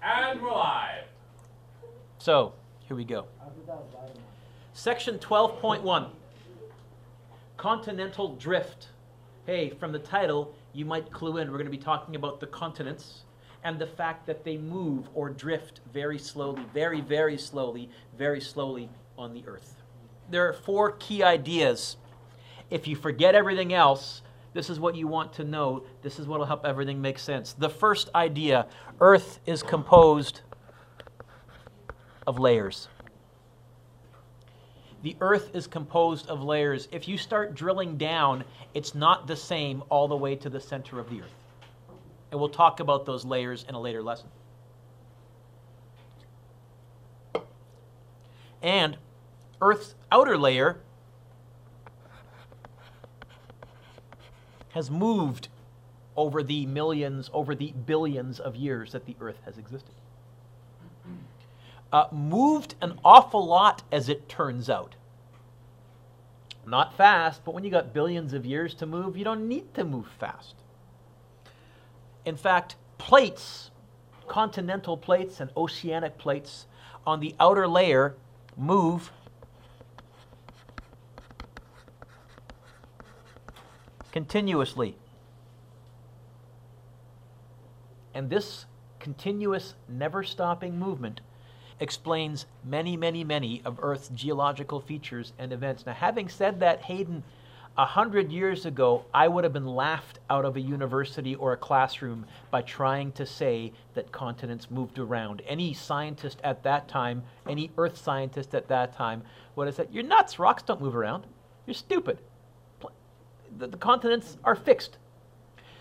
And we're live. So, here we go. Section 12.1, Continental Drift. Hey, from the title, you might clue in. We're going to be talking about the continents and the fact that they move or drift very slowly, very, very slowly on the Earth. There are 4 key ideas. If you forget everything else, this is what you want to know. This is what will help everything make sense. The first idea, Earth is composed of layers. The Earth is composed of layers. If you start drilling down, it's not the same all the way to the center of the Earth. And we'll talk about those layers in a later lesson. And Earth's outer layer has moved over the millions, over the billions of years that the Earth has existed. Moved an awful lot, as it turns out. Not fast, but when you got billions of years to move, you don't need to move fast. In fact, plates, continental plates and oceanic plates on the outer layer move continuously. And this continuous, never-stopping movement explains many, many, many of Earth's geological features and events. Now, having said that, Hayden, 100 years ago, I would have been laughed out of a university or a classroom by trying to say that continents moved around. Any scientist at that time, any Earth scientist at that time would have said, "You're nuts, rocks don't move around. You're stupid. The continents are fixed."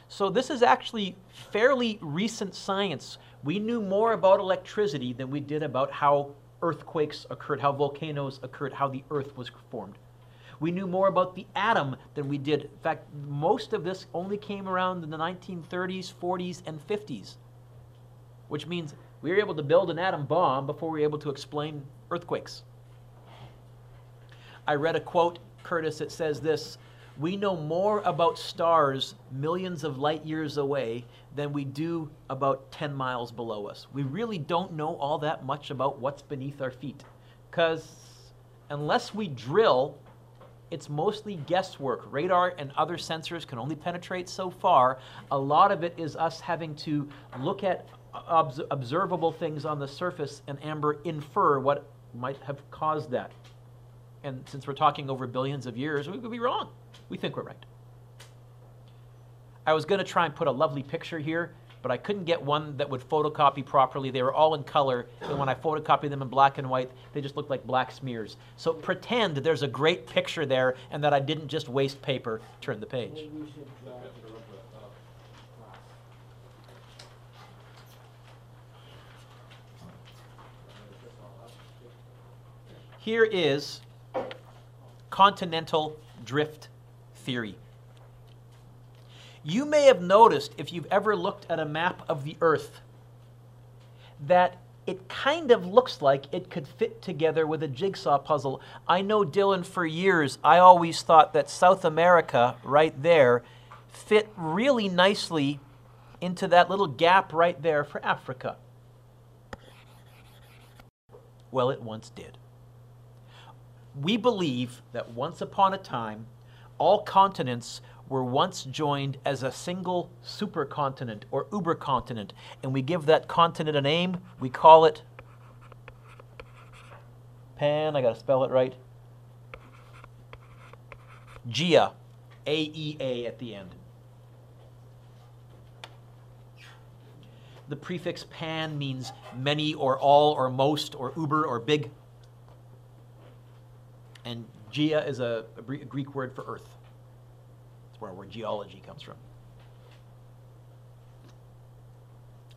So this is actually fairly recent science. We knew more about electricity than we did about how earthquakes occurred, how volcanoes occurred, how the Earth was formed. We knew more about the atom than we did. In fact, most of this only came around in the 1930s, 40s, and 50s, which means we were able to build an atom bomb before we were able to explain earthquakes. I read a quote, Curtis, it says this: "We know more about stars millions of light years away than we do about 10 miles below us." We really don't know all that much about what's beneath our feet, because unless we drill, it's mostly guesswork. Radar and other sensors can only penetrate so far. A lot of it is us having to look at observable things on the surface and infer what might have caused that. And since we're talking over billions of years, we could be wrong. We think we're right. I was going to try and put a lovely picture here, but I couldn't get one that would photocopy properly. They were all in color, and when I photocopied them in black and white, they just looked like black smears. So pretend there's a great picture there and that I didn't just waste paper. Turn the page. Here is continental drift theory. You may have noticed, if you've ever looked at a map of the Earth, that it kind of looks like it could fit together with a jigsaw puzzle. I know, Dylan, for years, I always thought that South America, right there, fit really nicely into that little gap right there for Africa. Well, it once did. We believe that once upon a time, all continents were once joined as a single supercontinent or ubercontinent, and we give that continent a name. We call it I gotta spell it right, Gaea, A-E-A at the end. The prefix pan means many or all or most or uber or big. And Gaea is a Greek word for earth. That's where our word geology comes from.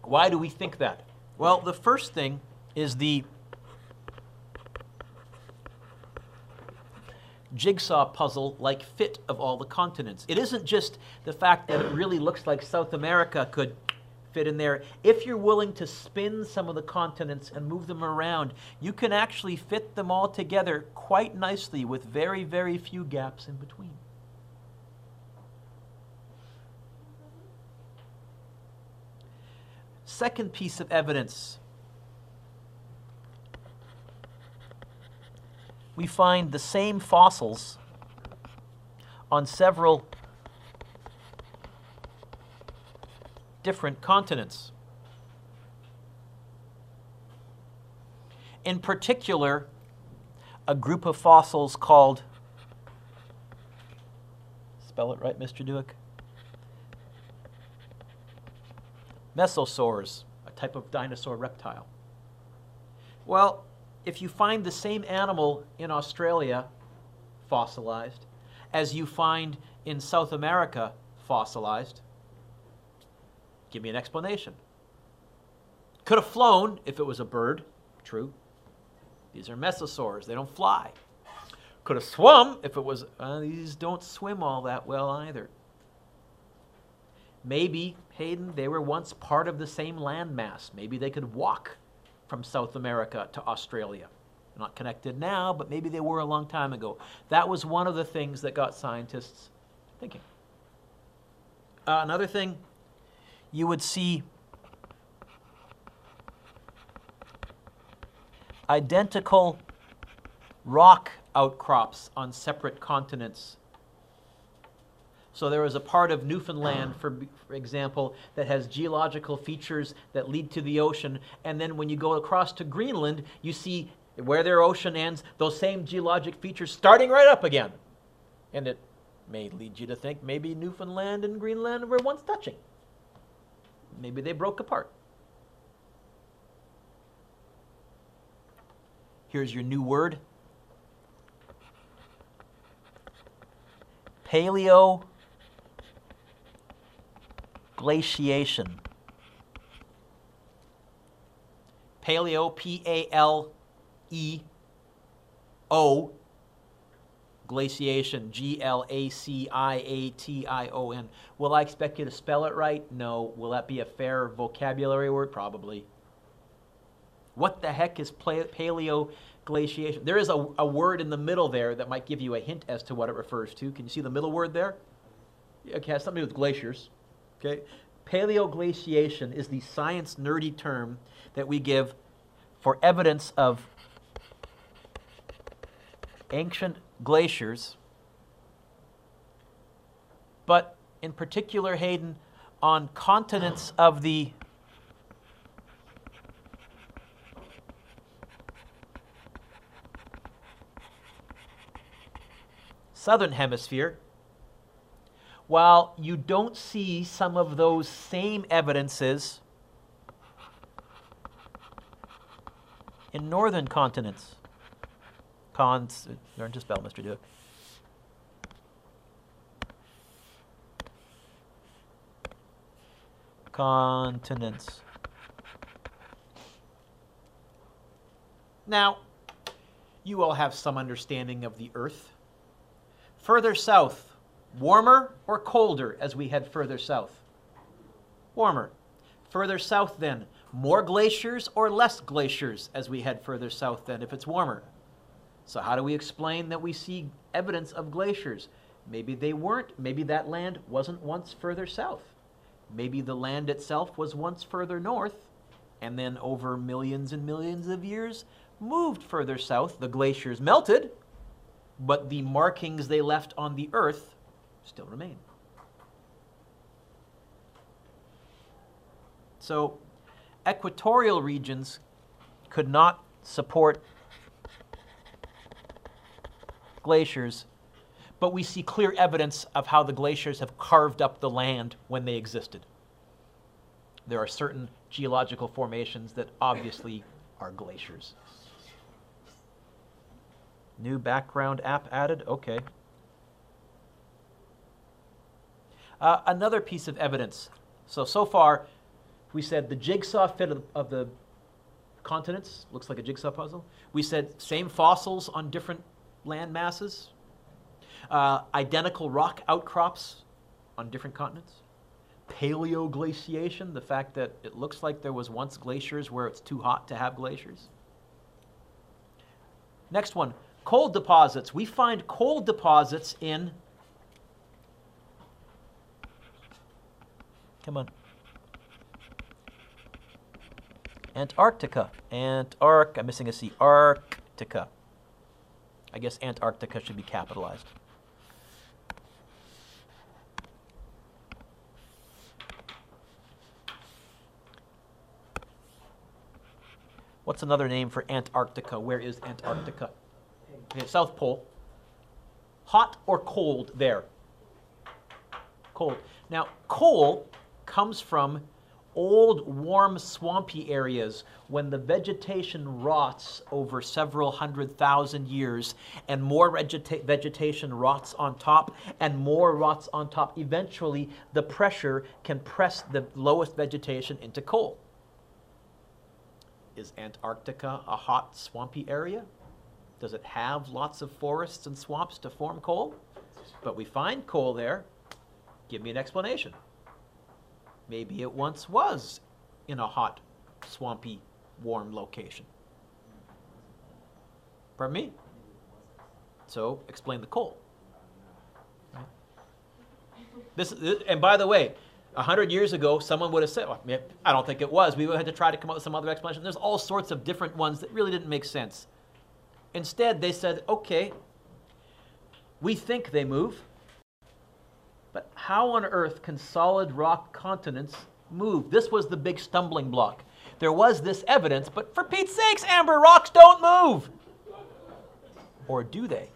Why do we think that? Well, the first thing is the jigsaw puzzle-like fit of all the continents. It isn't just the fact that it really looks like South America could fit in there. If you're willing to spin some of the continents and move them around, you can actually fit them all together quite nicely with very, very few gaps in between. Second piece of evidence. We find the same fossils on several different continents. In particular, a group of fossils called, spell it right, Mr. Duick? Mesosaurs, a type of dinosaur reptile. Well, if you find the same animal in Australia fossilized as you find in South America fossilized, give me an explanation. Could have flown if it was a bird, true. These are mesosaurs, they don't fly. Could have swum if it was, these don't swim all that well either. Maybe, Hayden, they were once part of the same landmass. Maybe they could walk from South America to Australia. Not connected now, but maybe they were a long time ago. That was one of the things that got scientists thinking. Another thing, you would see identical rock outcrops on separate continents. So there is a part of Newfoundland, for example, that has geological features that lead to the ocean, and then when you go across to Greenland, you see where their ocean ends, those same geologic features starting right up again. And it may lead you to think maybe Newfoundland and Greenland were once touching. Maybe they broke apart. Here's your new word. PaleoGlaciation. Paleo, P-A-L-E-O, glaciation, G-L-A-C-I-A-T-I-O-N. Will I expect you to spell it right? No. Will that be a fair vocabulary word? Probably. What the heck is PaleoGlaciation? There is a word in the middle there that might give you a hint as to what it refers to. Can you see the middle word there? It has something to do with glaciers. Okay? PaleoGlaciation is the science nerdy term that we give for evidence of ancient glaciers, but in particular, Hayden, on continents of the southern hemisphere, while you don't see some of those same evidences in northern continents. Learn to spell, Mr. Duke. Continents. Now, you all have some understanding of the Earth. Further south, warmer or colder as we head further south? Warmer. Further south then, more glaciers or less glaciers as we head further south then if it's warmer? So how do we explain that we see evidence of glaciers? Maybe they weren't. Maybe that land wasn't once further south. Maybe the land itself was once further north, and then over millions and millions of years moved further south. The glaciers melted, but the markings they left on the Earth still remain. So equatorial regions could not support glaciers, but we see clear evidence of how the glaciers have carved up the land when they existed. There are certain geological formations that obviously are glaciers. New background app added? Okay. Another piece of evidence. So far, we said the jigsaw fit of the continents, looks like a jigsaw puzzle. We said same fossils on different land masses, identical rock outcrops on different continents, PaleoGlaciation, the fact that it looks like there was once glaciers where it's too hot to have glaciers. Next one, coal deposits. We find coal deposits in, come on, Antarctica. I'm missing a C. Arctica. I guess Antarctica should be capitalized. What's another name for Antarctica? Where is Antarctica? Okay, South Pole. Hot or cold there? Cold. Now, coal comes from old, warm, swampy areas when the vegetation rots over several 100,000 years, and more vegetation rots on top, and more rots on top. Eventually, the pressure can press the lowest vegetation into coal. Is Antarctica a hot, swampy area? Does it have lots of forests and swamps to form coal? But we find coal there. Give me an explanation. Maybe it once was in a hot, swampy, warm location. Pardon me? So, explain the coal. Right? And by the way, 100 years ago, someone would have said, well, I don't think it was. We would have had to try to come up with some other explanation. There's all sorts of different ones that really didn't make sense. Instead, they said, okay, we think they move, but how on earth can solid rock continents move? This was the big stumbling block. There was this evidence, but for Pete's sakes, Amber, rocks don't move. Or do they?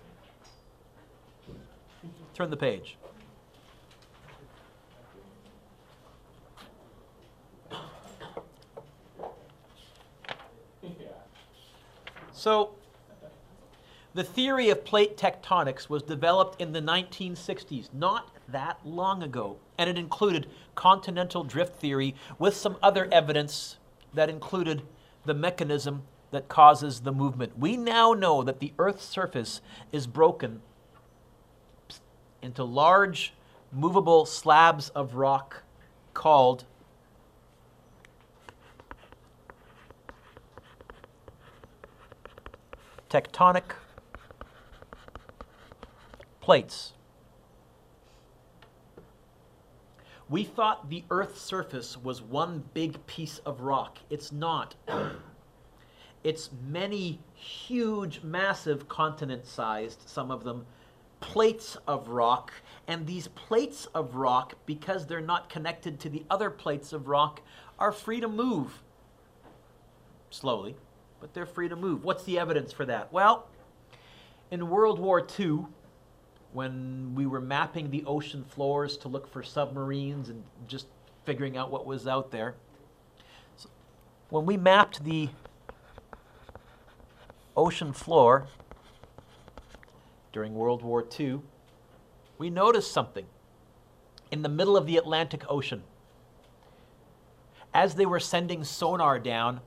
Turn the page. So, the theory of plate tectonics was developed in the 1960s, not that long ago, and it included continental drift theory with some other evidence that included the mechanism that causes the movement. We now know that the Earth's surface is broken into large, movable slabs of rock called tectonic plates. We thought the Earth's surface was one big piece of rock. It's not. It's many huge, massive, continent-sized, some of them, plates of rock. And these plates of rock, because they're not connected to the other plates of rock, are free to move. Slowly, but they're free to move. What's the evidence for that? Well, in World War II, when we were mapping the ocean floors to look for submarines and just figuring out what was out there, so when we mapped the ocean floor during World War II, we noticed something in the middle of the Atlantic Ocean. As they were sending sonar down,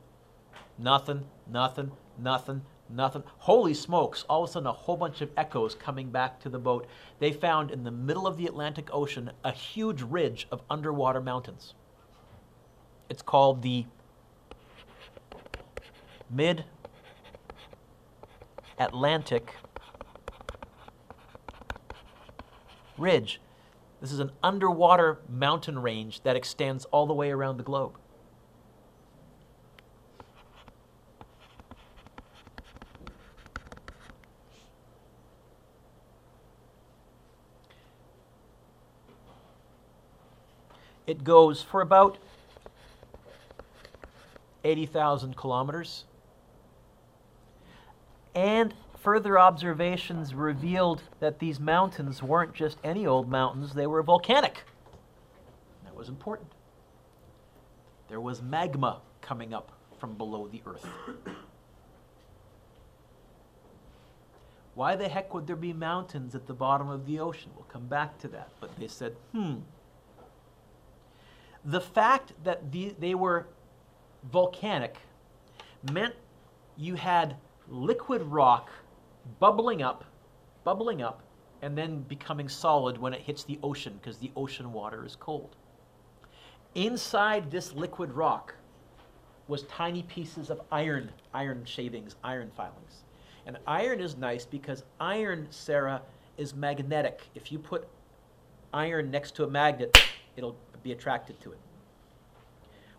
nothing, nothing, nothing, nothing. Holy smokes, all of a sudden a whole bunch of echoes coming back to the boat. They found in the middle of the Atlantic Ocean a huge ridge of underwater mountains. It's called the Mid-Atlantic Ridge. This is an underwater mountain range that extends all the way around the globe. It goes for about 80,000 kilometers. And further observations revealed that these mountains weren't just any old mountains, they were volcanic. That was important. There was magma coming up from below the earth. Why the heck would there be mountains at the bottom of the ocean? We'll come back to that. But they said, The fact that they were volcanic meant you had liquid rock bubbling up, and then becoming solid when it hits the ocean, because the ocean water is cold. Inside this liquid rock was tiny pieces of iron shavings, iron filings. And iron is nice because iron, Sarah, is magnetic. If you put iron next to a magnet, it'll be attracted to it.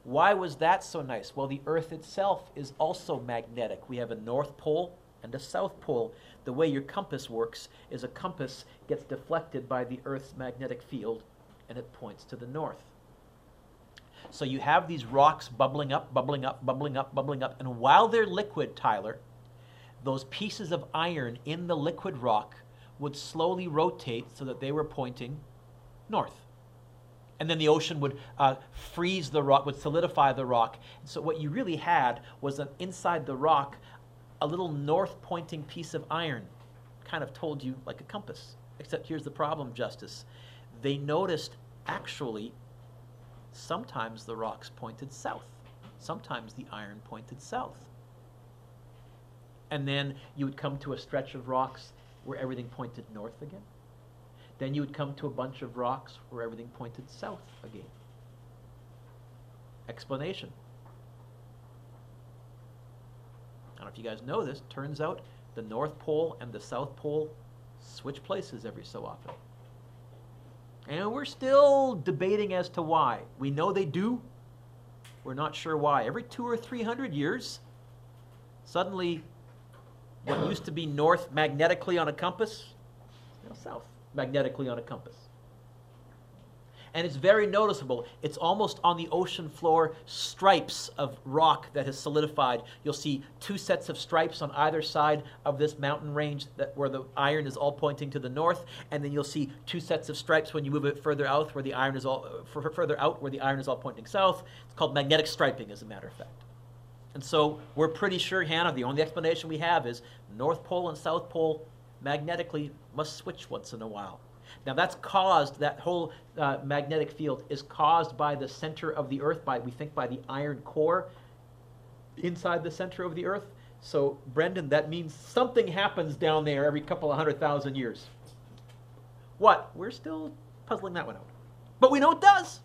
Why was that so nice? Well, the Earth itself is also magnetic. We have a North Pole and a South Pole. The way your compass works is a compass gets deflected by the Earth's magnetic field, and it points to the north. So you have these rocks bubbling up, bubbling up, bubbling up, bubbling up, and while they're liquid, Tyler, those pieces of iron in the liquid rock would slowly rotate so that they were pointing north. And then the ocean would freeze the rock, would solidify the rock. So what you really had was inside the rock, a little north-pointing piece of iron, kind of told you like a compass. Except here's the problem, Justice. They noticed, actually, sometimes the rocks pointed south. Sometimes the iron pointed south. And then you would come to a stretch of rocks where everything pointed north again. Then you would come to a bunch of rocks where everything pointed south again. Explanation. I don't know if you guys know this. Turns out the North Pole and the South Pole switch places every so often. And we're still debating as to why. We know they do. We're not sure why. Every 200 or 300 years, suddenly what used to be north magnetically on a compass is now south magnetically on a compass. And it's very noticeable. It's almost on the ocean floor, stripes of rock that has solidified. You'll see two sets of stripes on either side of this mountain range where the iron is all pointing to the north, and then you'll see two sets of stripes when you move it further out where the iron is all pointing south. It's called magnetic striping, as a matter of fact. And so we're pretty sure, Hannah, the only explanation we have is North Pole and South Pole magnetically must switch once in a while. Now that's caused, that whole magnetic field is caused by the center of the Earth, we think by the iron core inside the center of the Earth. So Brendan, that means something happens down there every couple of 100,000 years. What? We're still puzzling that one out. But we know it does.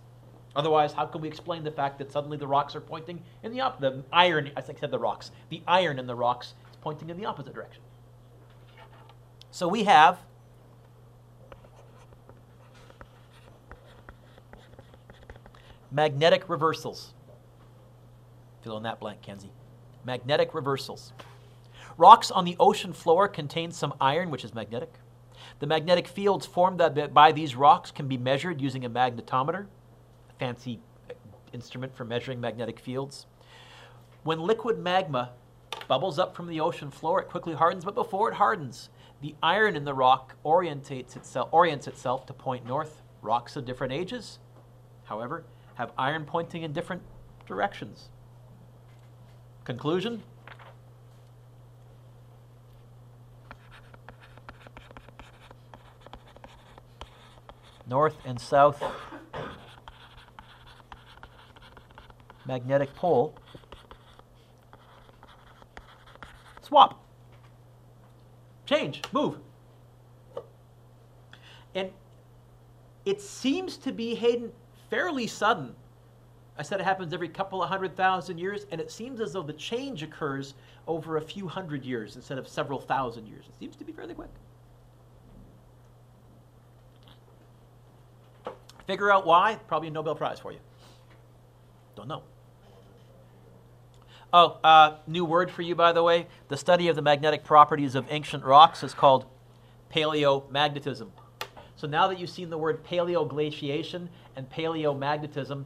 Otherwise, how can we explain the fact that suddenly the rocks are pointing in the opposite? The iron, I think I said the rocks. The iron in the rocks is pointing in the opposite direction. So we have magnetic reversals. Fill in that blank, Kenzie. Magnetic reversals. Rocks on the ocean floor contain some iron, which is magnetic. The magnetic fields formed by these rocks can be measured using a magnetometer, a fancy instrument for measuring magnetic fields. When liquid magma bubbles up from the ocean floor, it quickly hardens, but before it hardens, the iron in the rock orients itself to point north. Rocks of different ages, however, have iron pointing in different directions. Conclusion? North and south magnetic pole swap. Change, move. And it seems to be, Hayden, fairly sudden. I said it happens every couple of 100,000 years, and it seems as though the change occurs over a few hundred years instead of several thousand years. It seems to be fairly quick. Figure out why? Probably a Nobel Prize for you. Don't know. Oh, new word for you, by the way. The study of the magnetic properties of ancient rocks is called paleomagnetism. So now that you've seen the word PaleoGlaciation and paleomagnetism,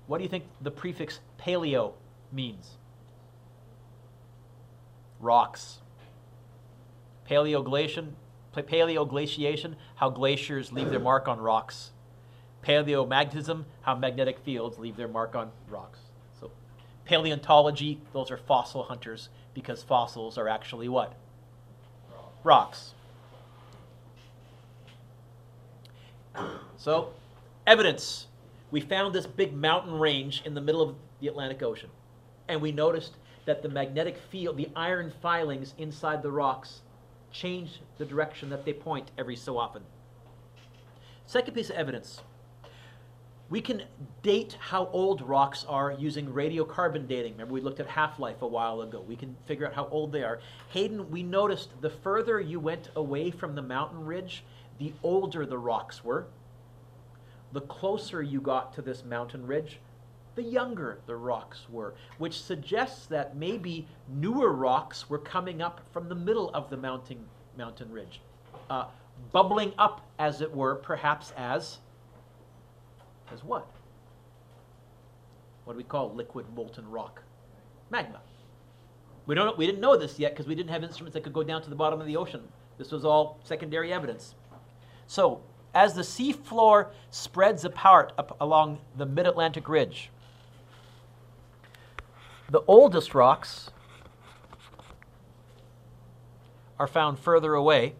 what do you think the prefix paleo means? Rocks. Paleoglaciation, how glaciers leave their mark on rocks. Paleomagnetism, how magnetic fields leave their mark on rocks. So paleontology, those are fossil hunters, because fossils are actually what? Rocks. So, evidence. We found this big mountain range in the middle of the Atlantic Ocean, and we noticed that the magnetic field, the iron filings inside the rocks, change the direction that they point every so often. Second piece of evidence. We can date how old rocks are using radiocarbon dating. Remember, we looked at half-life a while ago. We can figure out how old they are. Hayden, we noticed the further you went away from the mountain ridge, the older the rocks were. The closer you got to this mountain ridge, the younger the rocks were, which suggests that maybe newer rocks were coming up from the middle of the mountain ridge, bubbling up, as it were, perhaps as what? What do we call liquid molten rock? Magma. We didn't know this yet because we didn't have instruments that could go down to the bottom of the ocean. This was all secondary evidence. So, as the sea floor spreads apart up along the mid-Atlantic ridge, the oldest rocks are found further away.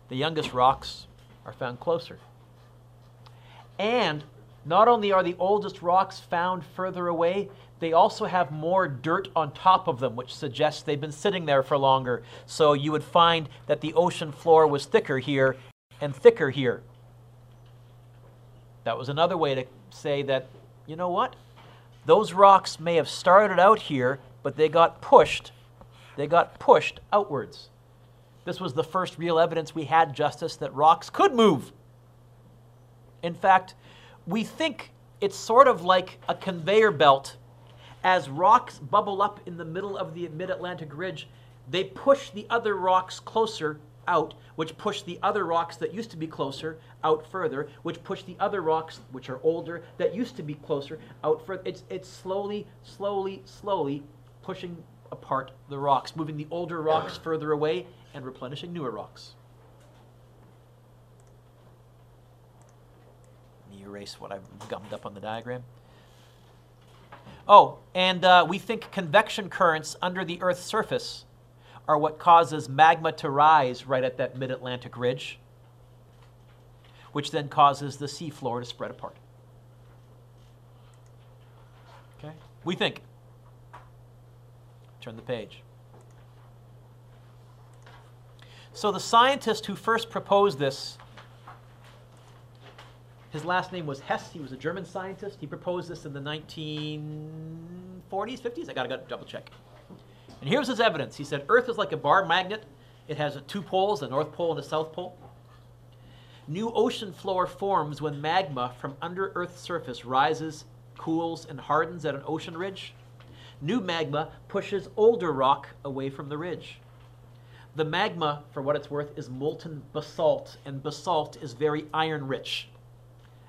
The youngest rocks are found closer. And not only are the oldest rocks found further away, they also have more dirt on top of them, which suggests they've been sitting there for longer. So you would find that the ocean floor was thicker here and thicker here. That was another way to say that, you know what? Those rocks may have started out here, but they got pushed outwards. This was the first real evidence we had, Justice, that rocks could move. In fact, we think it's sort of like a conveyor belt. As rocks bubble up in the middle of the mid-Atlantic ridge, they push the other rocks closer out, which push the other rocks that used to be closer out further, which push the other rocks, which are older, that used to be closer out further. It's slowly pushing apart the rocks, moving the older rocks further away and replenishing newer rocks. Let me erase what I've gummed up on the diagram. Oh, and we think convection currents under the Earth's surface are what causes magma to rise right at that mid-Atlantic ridge, which then causes the seafloor to spread apart. Okay? We think. Turn the page. So the scientist who first proposed this, his last name was Hess. He was a German scientist. He proposed this in the 1940s, 50s. I got to double check. And here's his evidence. He said, Earth is like a bar magnet. It has two poles, a North Pole and a South Pole. New ocean floor forms when magma from under Earth's surface rises, cools, and hardens at an ocean ridge. New magma pushes older rock away from the ridge. The magma, for what it's worth, is molten basalt, and basalt is very iron-rich.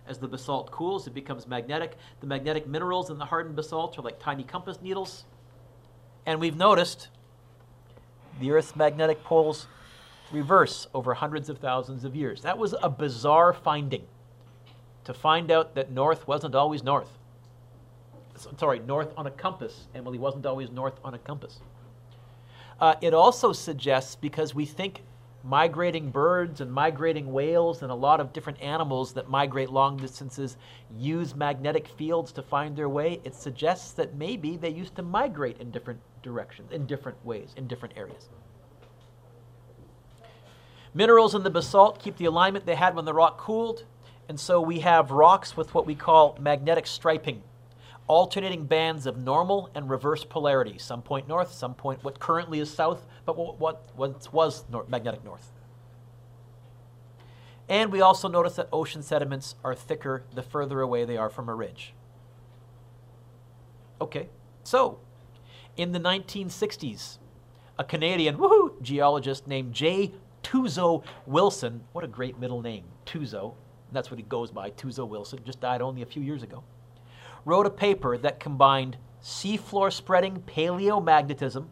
As the basalt cools, it becomes magnetic. The magnetic minerals in the hardened basalt are like tiny compass needles. And we've noticed the Earth's magnetic poles reverse over hundreds of thousands of years. That was a bizarre finding, to find out that north wasn't always north. Sorry, north on a compass, Emily, wasn't always north on a compass. It also suggests, because we think migrating birds and migrating whales and a lot of different animals that migrate long distances use magnetic fields to find their way, it suggests that maybe they used to migrate in different directions, in different ways, in different areas. Minerals in the basalt keep the alignment they had when the rock cooled, and so we have rocks with what we call magnetic striping, alternating bands of normal and reverse polarity. Some point north, some point what currently is south, but what once was magnetic north. And we also notice that ocean sediments are thicker the further away they are from a ridge. Okay, so in the 1960s, a Canadian geologist named J. Tuzo Wilson, what a great middle name, Tuzo, that's what he goes by, Tuzo Wilson, just died only a few years ago, wrote a paper that combined seafloor spreading paleomagnetism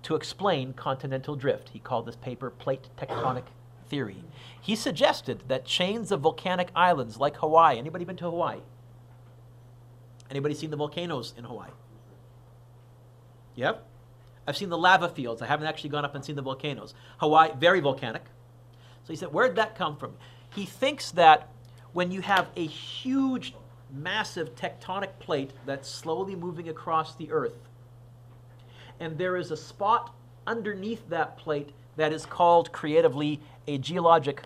to explain continental drift. He called this paper plate tectonic theory. He suggested that chains of volcanic islands like Hawaii, anybody been to Hawaii? Anybody seen the volcanoes in Hawaii? Yep. I've seen the lava fields. I haven't actually gone up and seen the volcanoes. Hawaii, very volcanic. So he said, where'd that come from? He thinks that when you have a huge, massive tectonic plate that's slowly moving across the Earth, and there is a spot underneath that plate that is called creatively a geologic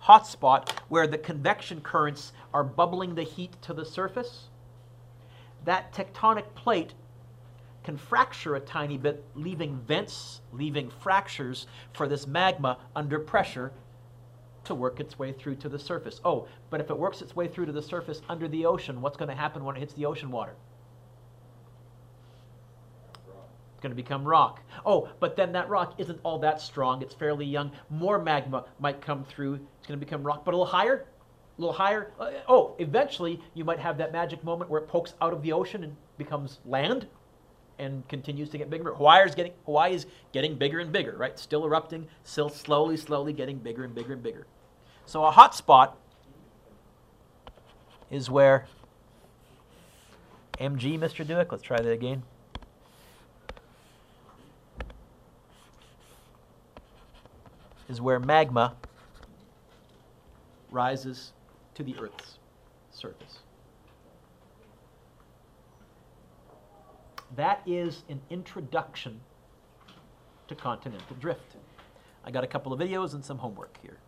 hotspot where the convection currents are bubbling the heat to the surface, that tectonic plate can fracture a tiny bit, leaving vents, leaving fractures for this magma under pressure to work its way through to the surface. Oh, but if it works its way through to the surface under the ocean, what's going to happen when it hits the ocean water? It's going to become rock. Oh, but then that rock isn't all that strong. It's fairly young. More magma might come through. It's going to become rock, but a little higher. A little higher. Eventually you might have that magic moment where it pokes out of the ocean and becomes land and continues to get bigger. Hawaii is getting bigger and bigger, right? Still erupting, still slowly getting bigger and bigger and bigger. So a hot spot is where MG, Mr. Dewick, let's try that again. Is where magma rises to the Earth's surface. That is an introduction to continental drift. I got a couple of videos and some homework here.